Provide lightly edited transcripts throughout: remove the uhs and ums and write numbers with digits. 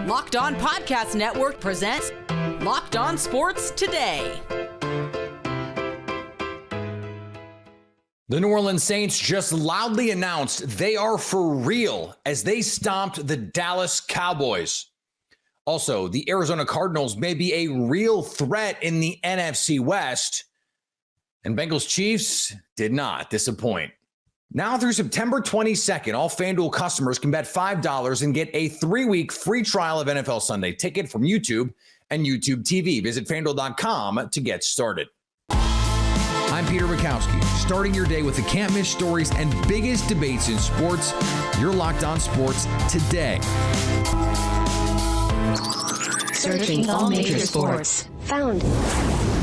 Locked On Podcast Network presents Locked On Sports Today. The New Orleans Saints just loudly announced they are for real as they stomped the Dallas Cowboys. Also, the Arizona Cardinals may be a real threat in the NFC West. And Bengals Chiefs did not disappoint. Now through September 22nd, all FanDuel customers can bet $5 and get a 3-week free trial of NFL Sunday Ticket from YouTube and YouTube TV. Visit FanDuel.com to get started. I'm Peter Bukowski, starting your day with the can't-miss stories and biggest debates in sports. You're Locked On Sports Today. Searching all major sports. Found.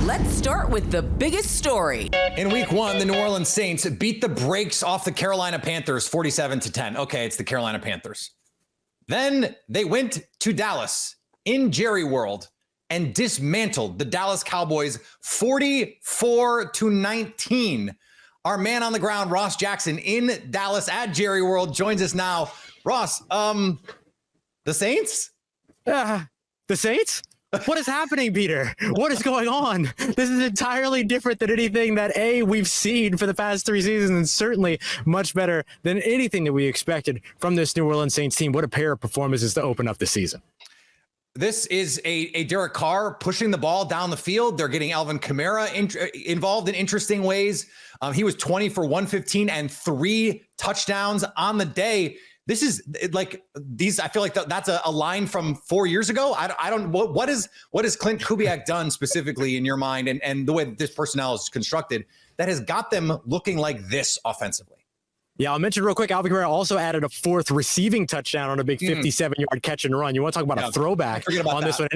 Let's start with the biggest story. In week 1, the New Orleans Saints beat the brakes off the Carolina Panthers 47-10. Okay, it's the Carolina Panthers. Then they went to Dallas in Jerry World and dismantled the Dallas Cowboys 44-19. Our man on the ground, Ross Jackson, in Dallas at Jerry World, joins us now. Ross, the Saints? The Saints? What is happening, Peter? What is going on? This is entirely different than anything that we've seen for the past 3 seasons, and certainly much better than anything that we expected from this New Orleans Saints team. What a pair of performances to open up the season. This is a Derek Carr pushing the ball down the field. They're getting Alvin Kamara involved in interesting ways. He was 20 for 115 and 3 touchdowns on the day. This is like these. I feel like that's a line from 4 years ago. I don't. What has Clint Kubiak done specifically in your mind, and the way that this personnel is constructed that has got them looking like this offensively? Yeah, I'll mention real quick, Alvin Kamara also added a 4th receiving touchdown on a big 57-yard catch and run. You want to talk about a throwback on this one?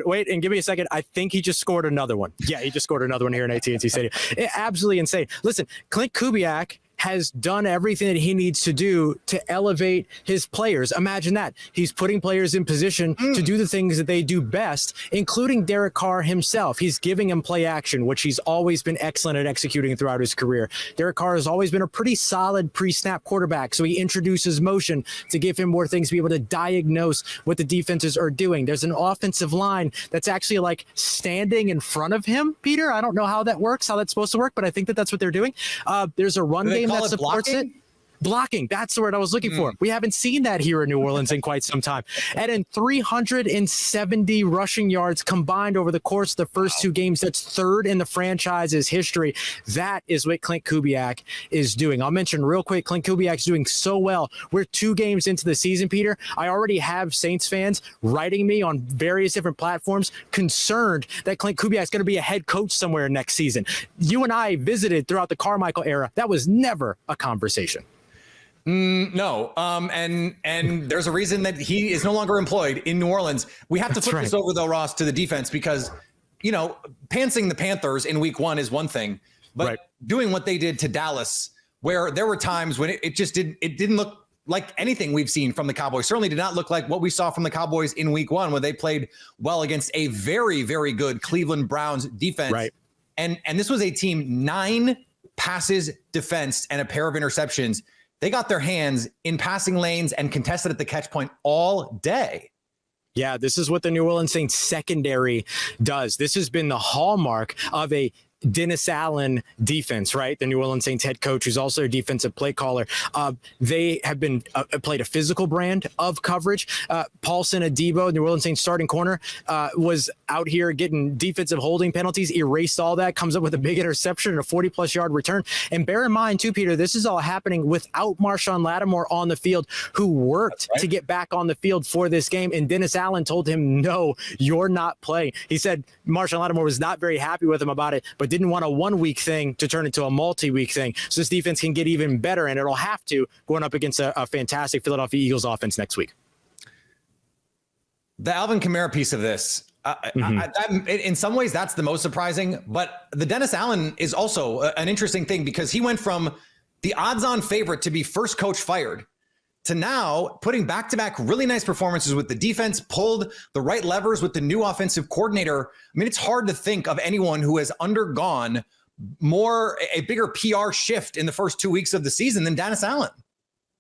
Wait, and give me a second. I think he just scored another one. Yeah, he just scored another one here in AT&T Stadium. Absolutely insane. Listen, Clint Kubiak has done everything that he needs to do to elevate his players. Imagine that. He's putting players in position to do the things that they do best, including Derek Carr himself. He's giving him play action, which he's always been excellent at executing throughout his career. Derek Carr has always been a pretty solid pre-snap quarterback, so he introduces motion to give him more things to be able to diagnose what the defenses are doing. There's an offensive line that's actually like standing in front of him, Peter. I don't know how that works, how that's supposed to work, but I think that that's what they're doing. There's a run game that supports it. Blocking, that's the word I was looking for. We haven't seen that here in New Orleans in quite some time. And in 370 rushing yards combined over the course of the first 2 games, that's 3rd in the franchise's history. That is what Clint Kubiak is doing. I'll mention real quick, Clint Kubiak's doing so well. We're 2 games into the season, Peter. I already have Saints fans writing me on various different platforms concerned that Clint Kubiak's going to be a head coach somewhere next season. You and I visited throughout the Carmichael era. That was never a conversation. No. And there's a reason that he is no longer employed in New Orleans. We have to flip this over, though, Ross, to the defense because, pantsing the Panthers in week 1 is one thing, but doing what they did to Dallas, where there were times when it didn't look like anything we've seen from the Cowboys. Certainly did not look like what we saw from the Cowboys in week 1, where they played well against a very, very good Cleveland Browns defense. Right. And this was a team 9 passes defense and a pair of interceptions. They got their hands in passing lanes and contested at the catch point all day. Yeah, this is what the New Orleans Saints secondary does. This has been the hallmark of a Dennis Allen defense, right? The New Orleans Saints head coach, who's also a defensive play caller. They have been played a physical brand of coverage. Paulson Adebo, New Orleans Saints starting corner, was out here getting defensive holding penalties, erased all that, comes up with a big interception and a 40-plus yard return. And bear in mind, too, Peter, this is all happening without Marshawn Lattimore on the field, who worked to get back on the field for this game. And Dennis Allen told him, no, you're not playing. He said Marshawn Lattimore was not very happy with him about it, but didn't want a 1-week thing to turn into a multi-week thing. So this defense can get even better, and it'll have to going up against a fantastic Philadelphia Eagles offense next week. The Alvin Kamara piece of this, in some ways, that's the most surprising. But the Dennis Allen is also an interesting thing because he went from the odds-on favorite to be first coach fired to now putting back-to-back really nice performances with the defense, pulled the right levers with the new offensive coordinator. I mean, it's hard to think of anyone who has undergone a bigger PR shift in the first 2 weeks of the season than Dennis Allen.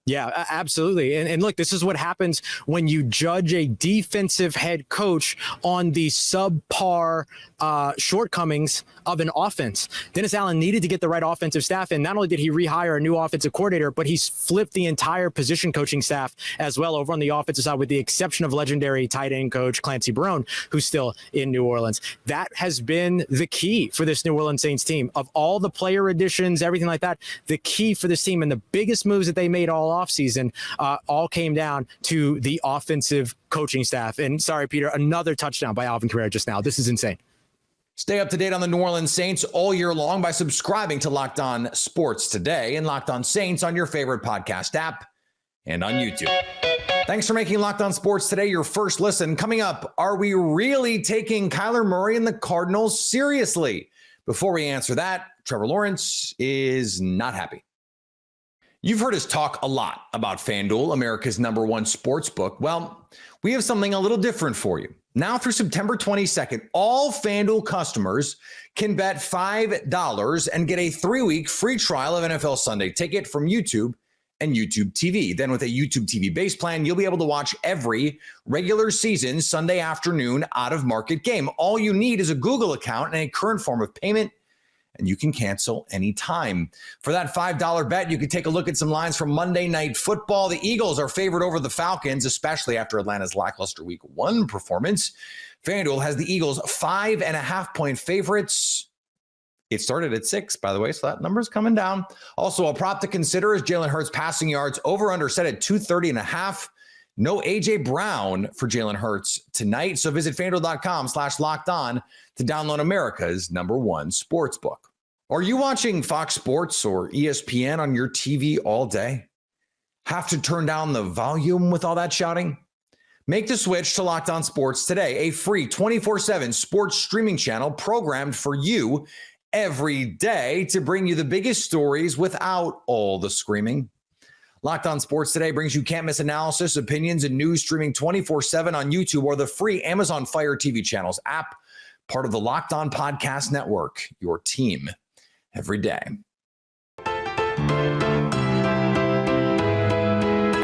Yeah, absolutely. And look, this is what happens when you judge a defensive head coach on the subpar shortcomings of an offense. Dennis Allen needed to get the right offensive staff. And not only did he rehire a new offensive coordinator, but he's flipped the entire position coaching staff as well over on the offensive side, with the exception of legendary tight end coach Clancy Barone, who's still in New Orleans. That has been the key for this New Orleans Saints team. Of all the player additions, everything like that, the key for this team and the biggest moves that they made all offseason all came down to the offensive coaching staff. And sorry, Peter, another touchdown by Alvin Kamara just now. This is insane. Stay up to date on the New Orleans Saints all year long by subscribing to Locked On Sports Today and Locked On Saints on your favorite podcast app and on YouTube. Thanks for making Locked On Sports Today your first listen. Coming up, are we really taking Kyler Murray and the Cardinals seriously? Before we answer that, Trevor Lawrence is not happy. You've heard us talk a lot about FanDuel, America's #1 sports book. Well, we have something a little different for you. Now through September 22nd, all FanDuel customers can bet $5 and get a 3-week free trial of NFL Sunday Ticket from YouTube and YouTube TV. Then with a YouTube TV base plan, you'll be able to watch every regular season Sunday afternoon out-of-market game. All you need is a Google account and a current form of payment, and you can cancel anytime. For that $5 bet, you can take a look at some lines from Monday Night Football. The Eagles are favored over the Falcons, especially after Atlanta's lackluster Week 1 performance. FanDuel has the Eagles 5.5-point favorites. It started at 6, by the way, so that number's coming down. Also, a prop to consider is Jalen Hurts passing yards over/under set at 230.5. No A.J. Brown for Jalen Hurts tonight. So visit FanDuel.com/lockedon to download America's #1 sportsbook. Are you watching Fox Sports or ESPN on your TV all day? Have to turn down the volume with all that shouting? Make the switch to Locked On Sports today, a free 24/7 sports streaming channel programmed for you every day to bring you the biggest stories without all the screaming. Locked On Sports Today brings you can't-miss analysis, opinions, and news streaming 24/7 on YouTube or the free Amazon Fire TV channels app, part of the Locked On Podcast Network, your team every day.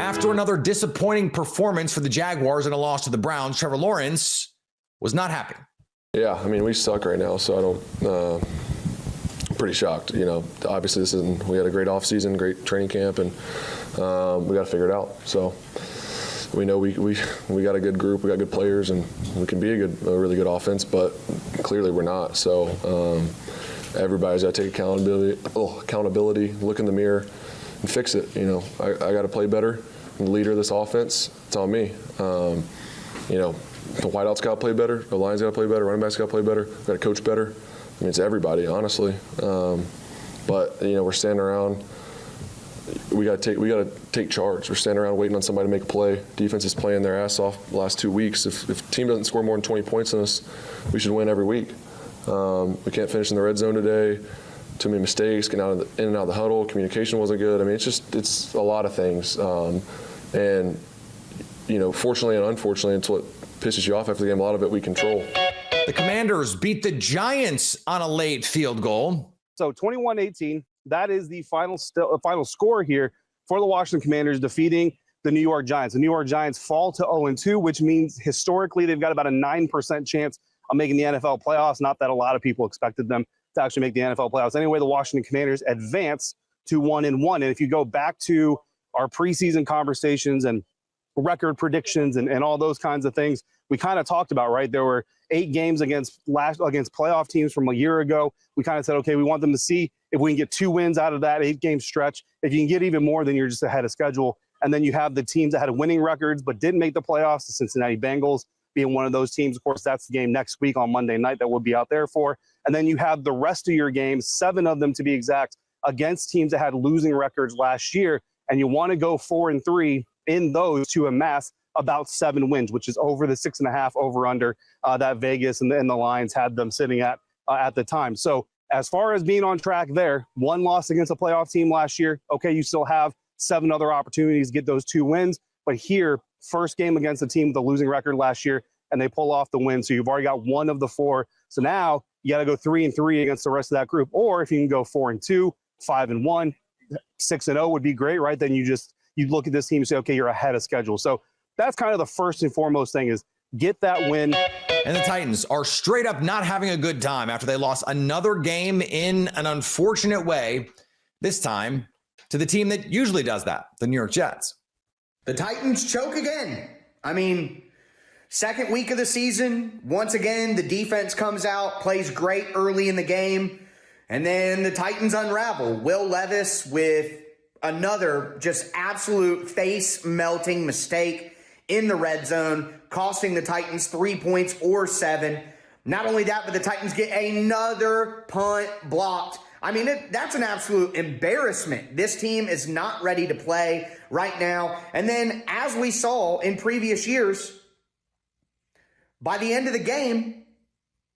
After another disappointing performance for the Jaguars and a loss to the Browns, Trevor Lawrence was not happy. Yeah, I mean, we suck right now, so I don't pretty shocked. You know, obviously we had a great offseason, great training camp, and we got to figure it out. So we know we got a good group, we got good players, and we can be a really good offense, but clearly we're not. So everybody's got to take accountability, look in the mirror, and fix it. You know, I got to play better. I'm the leader of this offense. It's on me. You know, the wideouts got to play better, the lines got to play better, running backs got to play better, we got to coach better. I mean, it's everybody, honestly. But you know, we're standing around. We got to take charge. We're standing around waiting on somebody to make a play. Defense is playing their ass off the last 2 weeks. If the team doesn't score more than 20 points on us, we should win every week. We can't finish in the red zone today. Too many mistakes, getting in and out of the huddle. Communication wasn't good. I mean, it's a lot of things. And you know, fortunately and unfortunately, it's what pisses you off after the game. A lot of it we control. The Commanders beat the Giants on a late field goal. So 21-18, that is the final score here for the Washington Commanders defeating the New York Giants. The New York Giants fall to 0-2, which means historically they've got about a 9% chance of making the NFL playoffs. Not that a lot of people expected them to actually make the NFL playoffs. Anyway, the Washington Commanders advance to 1-1. And if you go back to our preseason conversations and record predictions and all those kinds of things, we kind of talked about, right? There were 8 games against playoff teams from a year ago. We kind of said, okay, we want them to see if we can get 2 wins out of that 8-game stretch. If you can get even more, then you're just ahead of schedule. And then you have the teams that had winning records but didn't make the playoffs, the Cincinnati Bengals being one of those teams. Of course, that's the game next week on Monday night that we'll be out there for. And then you have the rest of your games, 7 of them to be exact, against teams that had losing records last year. And you want to go 4-3 in those to amass about 7 wins, which is over the 6.5 over/under that Vegas and the Lions had them sitting at the time. So as far as being on track there, 1 loss against a playoff team last year. Okay, you still have 7 other opportunities to get those 2 wins. But here, first game against a team with a losing record last year, and they pull off the win. So you've already got 1 of the 4. So now you got to go 3-3 against the rest of that group. Or if you can go 4-2, 5-1, 6-0 would be great, right? Then you you look at this team and say, okay, you're ahead of schedule. So that's kind of the first and foremost thing is get that win. And the Titans are straight up not having a good time after they lost another game in an unfortunate way, this time to the team that usually does that, the New York Jets. The Titans choke again. I mean, second week of the season, once again, the defense comes out, plays great early in the game, and then the Titans unravel. Will Levis with another just absolute face-melting mistake in the red zone, costing the Titans 3 points or 7. Not only that, but the Titans get another punt blocked. I mean, that's an absolute embarrassment. This team is not ready to play right now. And then, as we saw in previous years, by the end of the game,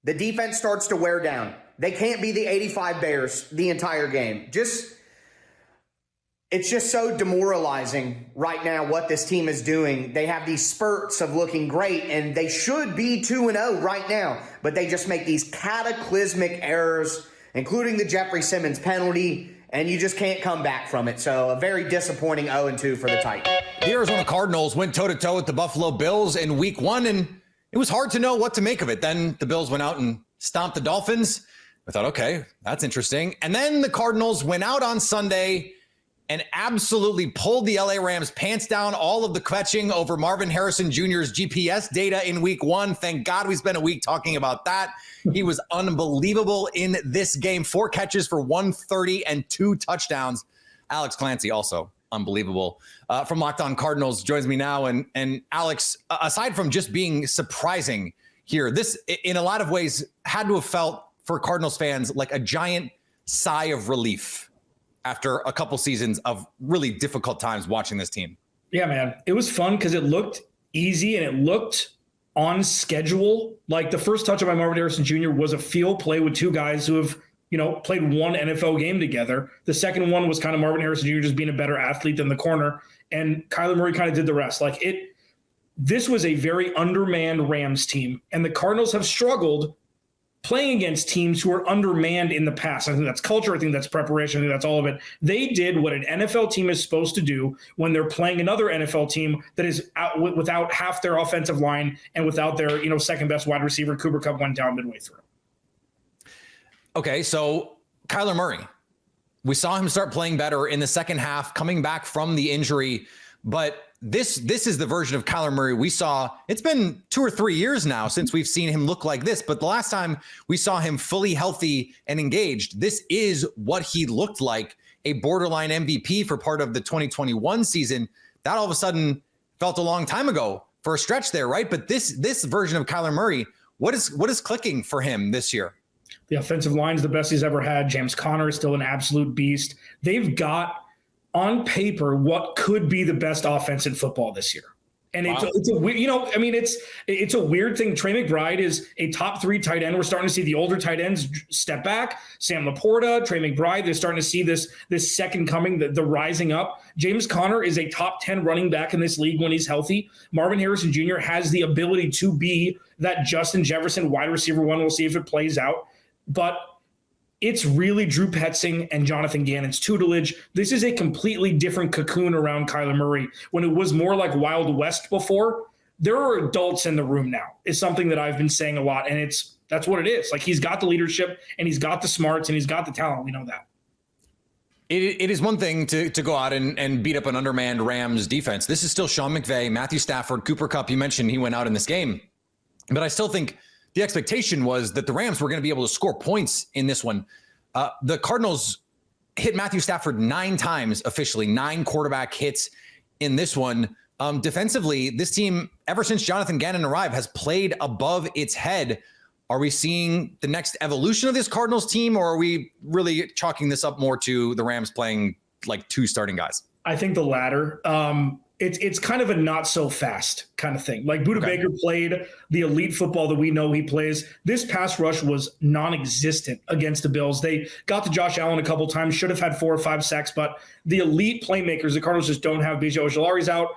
the defense starts to wear down. They can't be the 85 Bears the entire game. It's just so demoralizing right now what this team is doing. They have these spurts of looking great, and they should be 2-0 right now, but they just make these cataclysmic errors, including the Jeffrey Simmons penalty, and you just can't come back from it. So a very disappointing 0-2 for the Titans. The Arizona Cardinals went toe-to-toe with the Buffalo Bills in week 1, and it was hard to know what to make of it. Then the Bills went out and stomped the Dolphins. I thought, okay, that's interesting. And then the Cardinals went out on Sunday and absolutely pulled the LA Rams pants down, all of the kvetching over Marvin Harrison Jr.'s GPS data in week 1. Thank God we spent a week talking about that. He was unbelievable in this game. 4 catches for 130 and 2 touchdowns. Alex Clancy also unbelievable. From Locked On Cardinals joins me now. And Alex, aside from just being surprising here, this in a lot of ways had to have felt for Cardinals fans like a giant sigh of relief after a couple seasons of really difficult times watching this team. Yeah, man. It was fun because it looked easy and it looked on schedule. Like the first touch by Marvin Harrison Jr. was a field play with 2 guys who have, played one NFL game together. The second one was kind of Marvin Harrison Jr. just being a better athlete than the corner. And Kyler Murray kind of did the rest. This was a very undermanned Rams team. And the Cardinals have struggled playing against teams who are undermanned in the past. I think that's culture. I think that's preparation. I think that's all of it. They did what an NFL team is supposed to do when they're playing another NFL team that is out without half their offensive line and without their, second best wide receiver. Cooper Kupp went down midway through. Okay, so Kyler Murray, we saw him start playing better in the second half, coming back from the injury, but this is the version of Kyler Murray we saw. It's been 2 or 3 years now since we've seen him look like this, but the last time we saw him fully healthy and engaged, this is what he looked like, a borderline MVP for part of the 2021 season. That all of a sudden felt a long time ago for a stretch there, right? But this version of Kyler Murray, what is clicking for him this year? The offensive line is the best he's ever had. James Conner is still an absolute beast. They've got on paper what could be the best offense in football this year. And wow. It's a weird, it's a weird thing. Trey McBride is a top 3 tight end. We're starting to see the older tight ends step back. Sam Laporta, Trey McBride, they're starting to see this second coming, the rising up. James Conner is a top 10 running back in this league when he's healthy. Marvin Harrison Jr. has the ability to be that Justin Jefferson wide receiver 1. We'll see if it plays out. But it's really Drew Petzing and Jonathan Gannon's tutelage. This is a completely different cocoon around Kyler Murray. When it was more like Wild West before, there are adults in the room now, is something that I've been saying a lot. And that's what it is. Like, he's got the leadership and he's got the smarts and he's got the talent. We know that. It is one thing to go out and beat up an undermanned Rams defense. This is still Sean McVay, Matthew Stafford, Cooper Kupp. You mentioned he went out in this game. But I still think the expectation was that the Rams were going to be able to score points in this one. The Cardinals hit Matthew Stafford 9 times officially, 9 quarterback hits in this one. Defensively, this team, ever since Jonathan Gannon arrived, has played above its head. Are we seeing the next evolution of this Cardinals team, or are we really chalking this up more to the Rams playing like 2 starting guys? I think the latter. It's kind of a not so fast kind of thing. Like Budda Baker played the elite football that we know he plays. This pass rush was non-existent against the Bills. They got to Josh Allen a couple times, should have had 4 or 5 sacks, but the elite playmakers, the Cardinals just don't have. B.J. Ojulari's out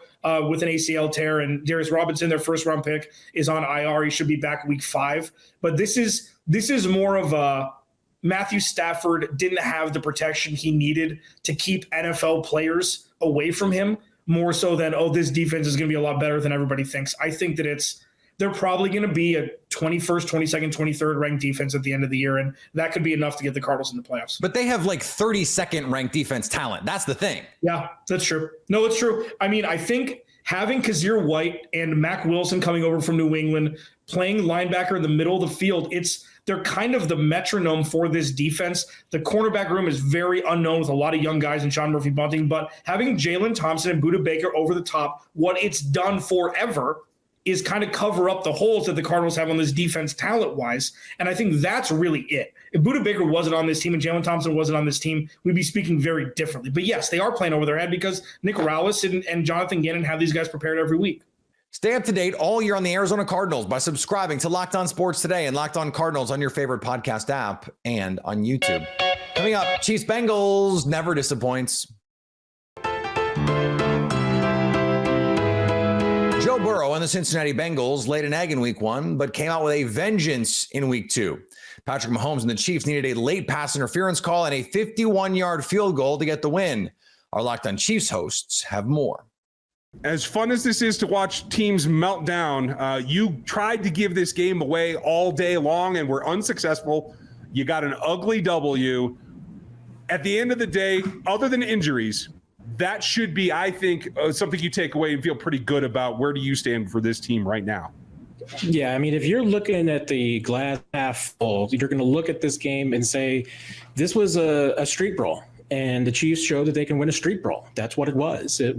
with an ACL tear, and Darius Robinson, their first-round pick, is on IR. He should be back week 5. But this is more of a Matthew Stafford didn't have the protection he needed to keep NFL players away from him. more so than, oh, this defense is going to be a lot better than everybody thinks. I think that they're probably going to be a 21st, 22nd, 23rd ranked defense at the end of the year, and that could be enough to get the Cardinals in the playoffs. But they have like 32nd ranked defense talent. That's the thing. Yeah, that's true. No, it's true. I mean, I think having Kazir White and Mac Wilson coming over from New England, playing linebacker in the middle of the field, they're kind of the metronome for this defense. The cornerback room is very unknown with a lot of young guys and Sean Murphy-Bunting, but having Jalen Thompson and Budda Baker over the top, what it's done forever is kind of cover up the holes that the Cardinals have on this defense talent-wise, and I think that's really it. If Budda Baker wasn't on this team and Jalen Thompson wasn't on this team, we'd be speaking very differently. But yes, they are playing over their head because Nick Rallis and Jonathan Gannon have these guys prepared every week. Stay up to date all year on the Arizona Cardinals by subscribing to Locked On Sports Today and Locked On Cardinals on your favorite podcast app and on YouTube. Coming up, Chiefs Bengals never disappoints. Joe Burrow and the Cincinnati Bengals laid an egg in week 1, but came out with a vengeance in week 2. Patrick Mahomes and the Chiefs needed a late pass interference call and a 51-yard field goal to get the win. Our Locked On Chiefs hosts have more. As fun as this is to watch teams melt down, you tried to give this game away all day long and were unsuccessful. You got an ugly W. At the end of the day, other than injuries, that should be, I think, something you take away and feel pretty good about. Where do you stand for this team right now? Yeah, I mean, if you're looking at the glass half full, you're going to look at this game and say, this was a street brawl, and the Chiefs showed that they can win a street brawl. That's what it was. It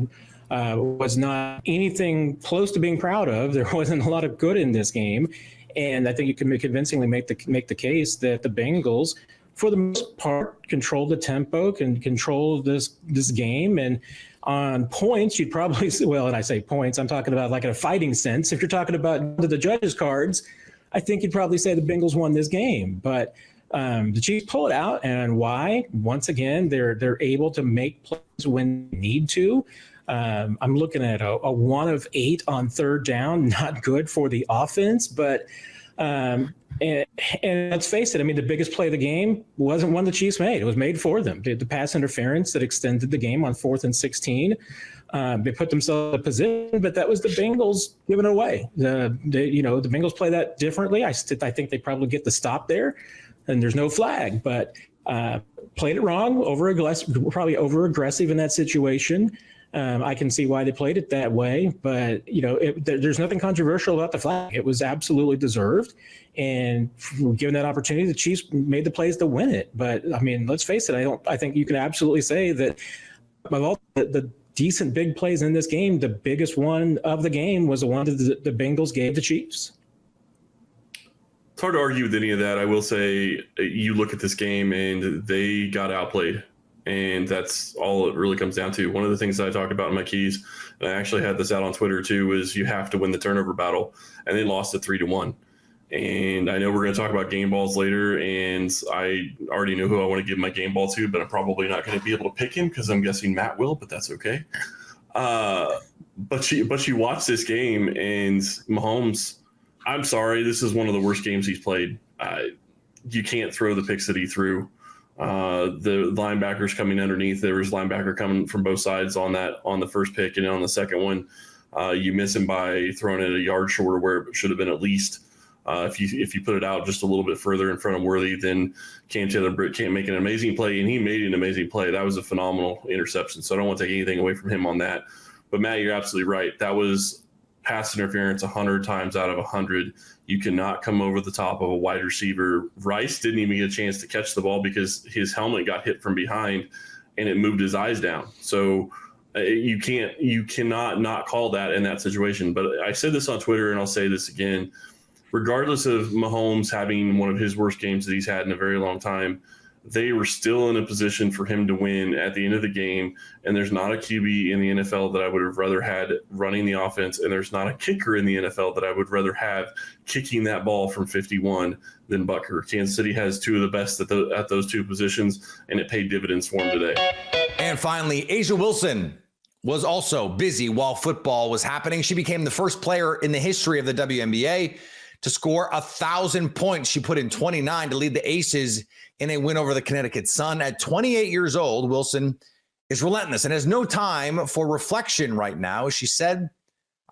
was not anything close to being proud of. There wasn't a lot of good in this game, and I think you can convincingly make the case that the Bengals, for the most part, control the tempo, can control this game. And on points, you'd probably say, well, and I say points, I'm talking about like in a fighting sense. If you're talking about the judges' cards, I think you'd probably say the Bengals won this game. But the Chiefs pull it out, and why? Once again, they're able to make plays when they need to. I'm looking at a 1 of 8 on third down, not good for the offense, but and let's face it, I mean, the biggest play of the game wasn't one the Chiefs made. It was made for them. The pass interference that extended the game on 4th and 16. They put themselves in a position, but that was the Bengals giving it away. The Bengals play that differently. I think they probably get the stop there, and there's no flag, but played it wrong, probably over-aggressive in that situation. I can see why they played it that way, but there's nothing controversial about the flag. It was absolutely deserved, and given that opportunity, the Chiefs made the plays to win it. But I mean, let's face it. I think you can absolutely say that of all the decent big plays in this game, the biggest one of the game was the one that the Bengals gave the Chiefs. It's hard to argue with any of that. I will say you look at this game and they got outplayed. And that's all it really comes down to. One of the things that I talked about in my keys, and I actually had this out on Twitter too, is you have to win the turnover battle. And they lost it 3-1. And I know we're going to talk about game balls later, and I already know who I want to give my game ball to, but I'm probably not going to be able to pick him because I'm guessing Matt will, but that's okay. But you watch this game, and Mahomes, I'm sorry, this is one of the worst games he's played. You can't throw the picks that he threw. The linebackers coming underneath, there was linebacker coming from both sides on the first pick, and on the second one, you miss him by throwing it a yard shorter where it should have been at least. If you put it out just a little bit further in front of Worthy, then Cam Taylor-Britt can't make an amazing play, and he made an amazing play. That was a phenomenal interception, so I don't want to take anything away from him on that. But Matt, you're absolutely right. That was pass interference 100 times out of 100. You cannot come over the top of a wide receiver. Rice didn't even get a chance to catch the ball because his helmet got hit from behind and it moved his eyes down. So you cannot not call that in that situation. But I said this on Twitter, and I'll say this again. Regardless of Mahomes having one of his worst games that he's had in a very long time, they were still in a position for him to win at the end of the game. And there's not a QB in the NFL that I would have rather had running the offense. And there's not a kicker in the NFL that I would rather have kicking that ball from 51 than Butker. Kansas City has two of the best at those two positions, and it paid dividends for him today. And finally, A'ja Wilson was also busy while football was happening. She became the first player in the history of the WNBA to score 1,000 points. She put in 29 to lead the Aces in a win over the Connecticut Sun. At 28 years old, Wilson is relentless and has no time for reflection right now. She said,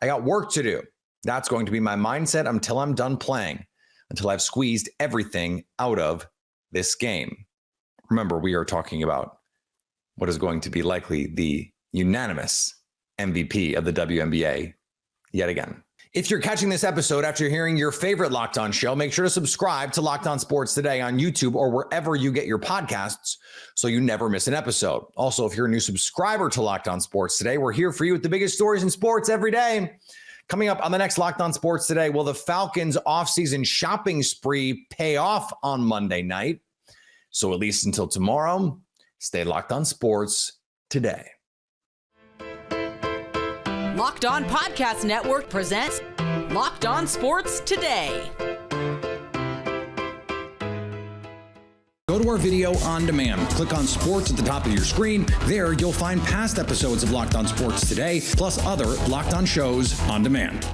I got work to do. That's going to be my mindset until I'm done playing, until I've squeezed everything out of this game. Remember, we are talking about what is going to be likely the unanimous MVP of the WNBA yet again. If you're catching this episode after hearing your favorite Locked On show, make sure to subscribe to Locked On Sports Today on YouTube or wherever you get your podcasts so you never miss an episode. Also, if you're a new subscriber to Locked On Sports Today, we're here for you with the biggest stories in sports every day. Coming up on the next Locked On Sports Today, will the Falcons' offseason shopping spree pay off on Monday night? So at least until tomorrow, stay locked on sports today. Locked On Podcast Network presents Locked On Sports Today. Go to our video on demand. Click on sports at the top of your screen. There, you'll find past episodes of Locked On Sports Today, plus other Locked On shows on demand.